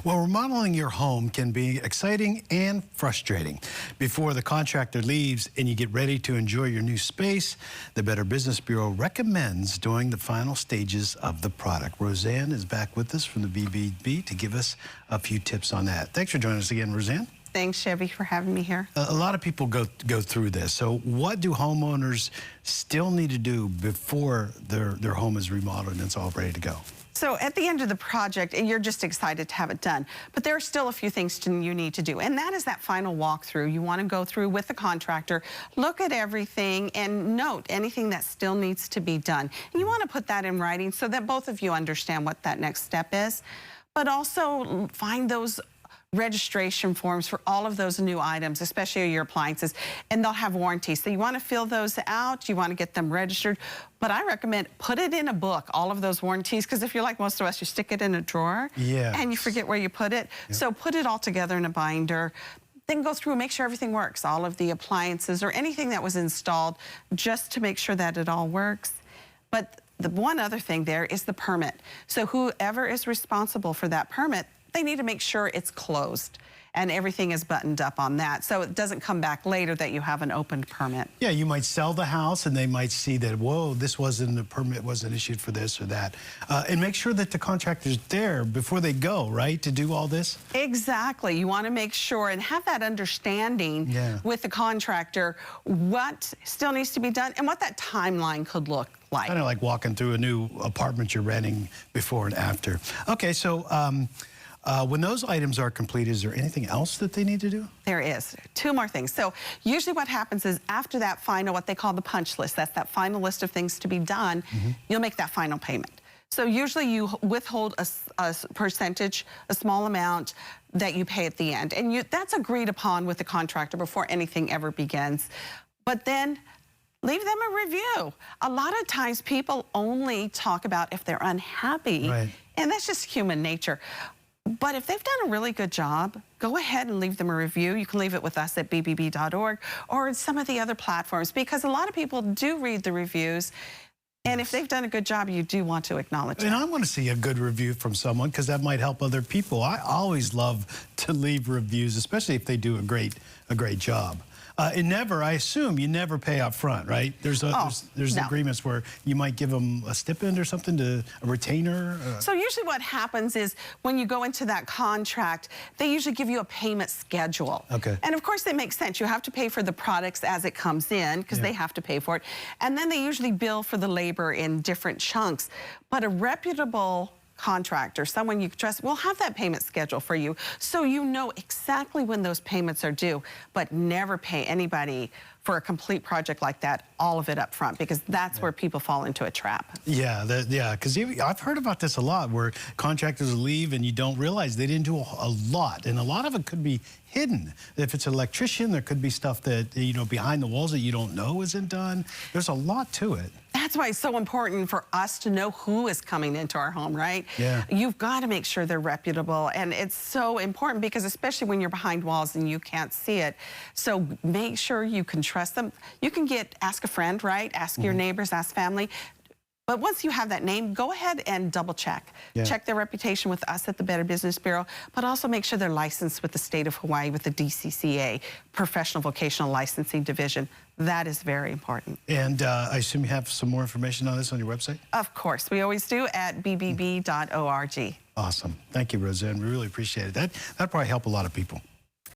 Well, remodeling your home can be exciting and frustrating. Before the contractor leaves and you get ready to enjoy your new space, the Better Business Bureau recommends doing the final stages of the product. Roseanne is back with us from the BBB to give us a few tips on that. Thanks for joining us again, Roseanne. Thanks, Chevy, for having me here. A lot of people go through this. So what do homeowners still need to do before their home is remodeled and it's all ready to go? So at the end of the project, you're just excited to have it done. But there are still a few things you need to do. And that is that final walkthrough. You want to go through with the contractor, look at everything, and note anything that still needs to be done. And you want to put that in writing so that both of you understand what that next step is. But also find those registration forms for all of those new items, especially your appliances, and they'll have warranties. So you want to fill those out, you want to get them registered, but I recommend put it in a book, all of those warranties, because if you're like most of us, you stick it in a drawer and you forget where you put it. Yep. So put it all together in a binder. Then go through and make sure everything works, all of the appliances or anything that was installed, just to make sure that it all works. But the one other thing there is the permit. So whoever is responsible for that permit, they need to make sure it's closed and everything is buttoned up on that, so it doesn't come back later that you have an opened permit. Yeah, you might sell the house and they might see that, whoa, the permit wasn't issued for this or that. And make sure that the contractor's there before they go, right, to do all this? Exactly. You want to make sure and have that understanding with the contractor what still needs to be done and what that timeline could look like. Kind of like walking through a new apartment you're renting before and after. Okay, so when those items are complete, is there anything else that they need to do? There is. Two more things. So usually what happens is after that final, what they call the punch list, that's that final list of things to be done, you'll make that final payment. So usually you withhold a percentage, a small amount that you pay at the end. And that's agreed upon with the contractor before anything ever begins. But then leave them a review. A lot of times people only talk about if they're unhappy, and that's just human nature. But if they've done a really good job, go ahead and leave them a review. You can leave it with us at bbb.org or in some of the other platforms, because a lot of people do read the reviews. And if they've done a good job, you do want to acknowledge it. And I want to see a good review from someone, because that might help other people. I always love to leave reviews, especially if they do a great job. I assume you never pay up front, right? There's agreements where you might give them a stipend or something, a retainer. So usually what happens is when you go into that contract, they usually give you a payment schedule. Okay. And of course, it makes sense. You have to pay for the products as it comes in, because they have to pay for it. And then they usually bill for the labor in different chunks. But a reputable contractor, someone you trust, will have that payment schedule for you, so you know exactly when those payments are due. But never pay anybody for a complete project like that, all of it up front, because that's where people fall into a trap. Yeah, because I've heard about this a lot, where contractors leave and you don't realize they didn't do a lot, and a lot of it could be hidden. If it's an electrician, there could be stuff that, behind the walls that you don't know isn't done. There's a lot to it. That's why it's so important for us to know who is coming into our home, right? Yeah. You've got to make sure they're reputable, and it's so important, because especially when you're behind walls and you can't see it. So make sure you can trust them. You can ask a friend, right? Ask your neighbors, ask family. But once you have that name, go ahead and double check. Check their reputation with us at the Better Business Bureau, but also make sure they're licensed with the state of Hawaii with the DCCA, Professional Vocational Licensing Division. That is very important. And I assume you have some more information on this on your website? Of course, we always do at bbb.org. Awesome. Thank you, Roseanne. We really appreciate it. That'd probably help a lot of people.